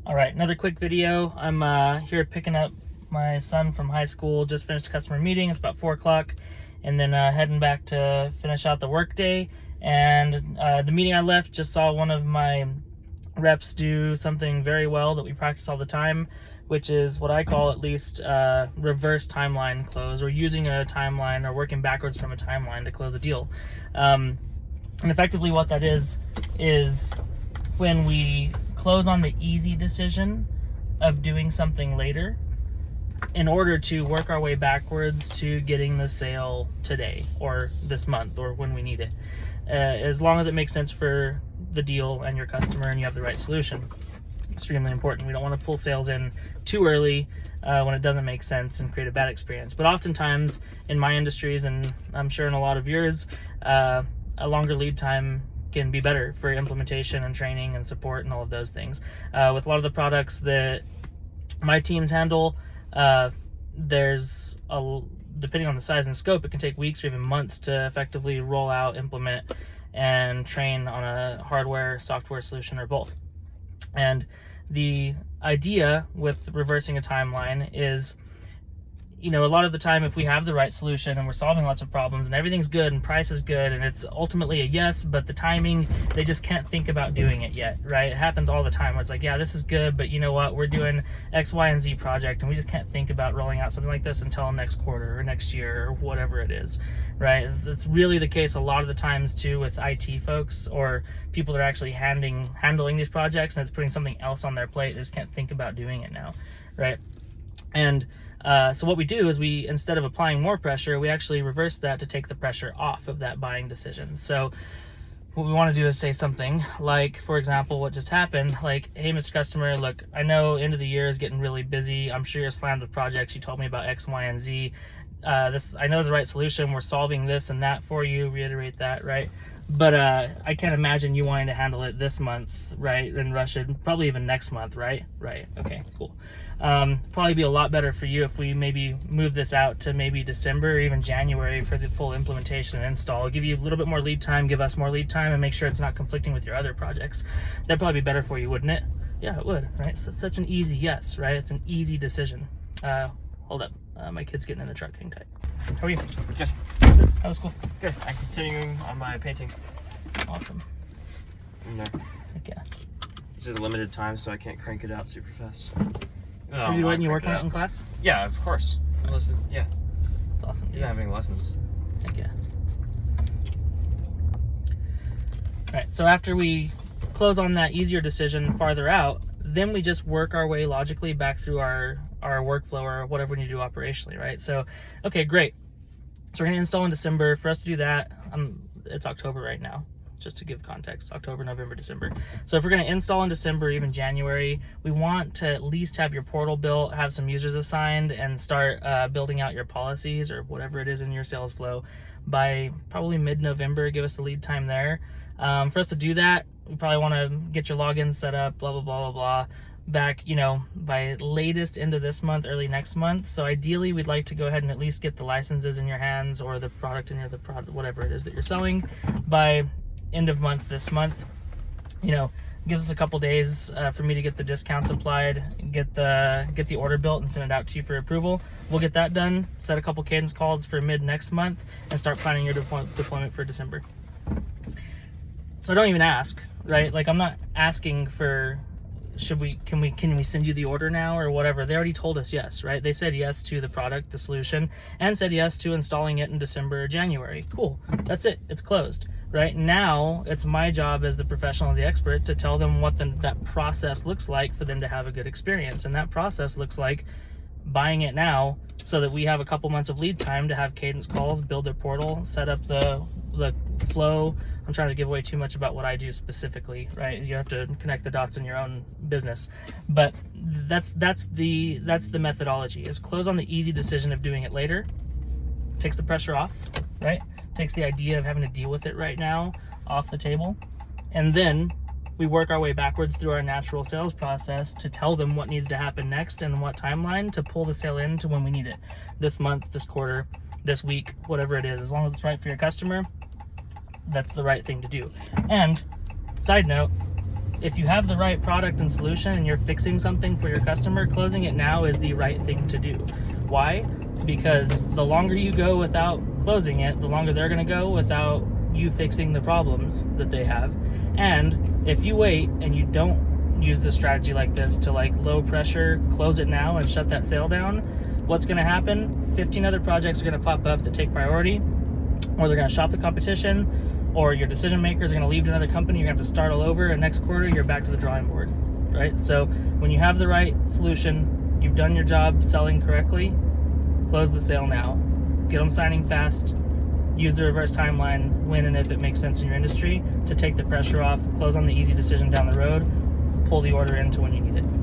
All right, another quick video. I'm here picking up my son from high school. Just finished a customer meeting. It's about 4 o'clock, and then heading back to finish out the workday. And the meeting I left, just saw one of my reps do something very well that we practice all the time, which is what I call, at least, reverse timeline close, or using a timeline or working backwards from a timeline to close a deal. And effectively what that is when we close on the easy decision of doing something later in order to work our way backwards to getting the sale today or this month or when we need it, as long as it makes sense for the deal and your customer and you have the right solution. Extremely important. We don't want to pull sales in too early when it doesn't make sense and create a bad experience. But oftentimes in my industries, and I'm sure in a lot of yours, a longer lead time can be better for implementation and training and support and all of those things. With a lot of the products that my teams handle, depending on the size and scope, it can take weeks or even months to effectively roll out, implement, and train on a hardware, software solution, or both. And the idea with reversing a timeline is, a lot of the time, if we have the right solution and we're solving lots of problems and everything's good and price is good and it's ultimately a yes, but the timing, they just can't think about doing it yet, right? It happens all the time where it's like, yeah, this is good, but you know what? We're doing X, Y, and Z project and we just can't think about rolling out something like this until next quarter or next year or whatever it is, right? It's really the case a lot of the times too with IT folks or people that are actually handling these projects, and it's putting something else on their plate. They just can't think about doing it now, right? And so what we do is instead of applying more pressure, we actually reverse that to take the pressure off of that buying decision. So what we want to do is say something like, for example, what just happened, like, hey, Mr. Customer, look, I know end of the year is getting really busy. I'm sure you're slammed with projects. You told me about X, Y, and Z. I know the right solution. We're solving this and that for you. Reiterate that, right? But I can't imagine you wanting to handle it this month, right? And rush it, probably even next month, right? Right. Okay, cool. Probably be a lot better for you if we maybe move this out to maybe December or even January for the full implementation and install. Give you a little bit more lead time, give us more lead time, and make sure it's not conflicting with your other projects. That'd probably be better for you, wouldn't it? Yeah, it would, right? So it's such an easy yes, right? It's an easy decision. Hold up. My kid's getting in the truck. Hang tight. How are you? Good. Good. That was cool. Good. I'm continuing on my painting. Awesome. No. Heck yeah. This is a limited time, so I can't crank it out super fast. Is he letting you work on it in class? Yeah, of course. Nice. Yeah. That's awesome. He's not having lessons. Heck yeah. All right, so after we close on that easier decision farther out, then we just work our way logically back through our workflow or whatever we need to do operationally, right? So, okay, great. So we're going to install in December. For us to do that, it's October right now, just to give context, October, November, December. So if we're going to install in December, even January, we want to at least have your portal built, have some users assigned, and start building out your policies or whatever it is in your sales flow by probably mid-November. Give us the lead time there. For us to do that, we probably want to get your login set up, blah, blah, blah, blah, blah, back, by latest end of this month, early next month. So ideally, we'd like to go ahead and at least get the licenses in your hands or the product in the product, whatever it is that you're selling, by end of month this month. Gives us a couple days for me to get the discounts applied, get the order built and send it out to you for approval. We'll get that done, set a couple cadence calls for mid next month, and start planning your deployment for December. So don't even ask, right? Like, I'm not asking for, can we send you the order now or whatever. They already told us yes, right? They said yes to the product, the solution, and said yes to installing it in December or January. Cool. That's it. It's closed, right? Now it's my job as the professional, the expert, to tell them what that process looks like for them to have a good experience. And that process looks like buying it now so that we have a couple months of lead time to have cadence calls, build their portal, set up the flow. I'm trying to give away too much about what I do specifically, right? You have to connect the dots in your own business, but that's the methodology. Is close on the easy decision of doing it later, takes the pressure off, right? Takes the idea of having to deal with it right now off the table, and then we work our way backwards through our natural sales process to tell them what needs to happen next and what timeline to pull the sale in to when we need it. This month, this quarter, this week, whatever it is, as long as it's right for your customer, that's the right thing to do. And side note, if you have the right product and solution and you're fixing something for your customer, closing it now is the right thing to do. Why? Because the longer you go without closing it, the longer they're going to go without you fixing the problems that they have. And if you wait and you don't use the strategy like this to like low pressure, close it now and shut that sale down, what's going to happen? 15 other projects are going to pop up that take priority, or they're going to shop the competition, or your decision makers are going to leave to another company. You're going to have to start all over, and next quarter you're back to the drawing board, right? So when you have the right solution, you've done your job selling correctly, close the sale now. Get them signing fast, use the reverse timeline when and if it makes sense in your industry to take the pressure off, close on the easy decision down the road, pull the order into when you need it.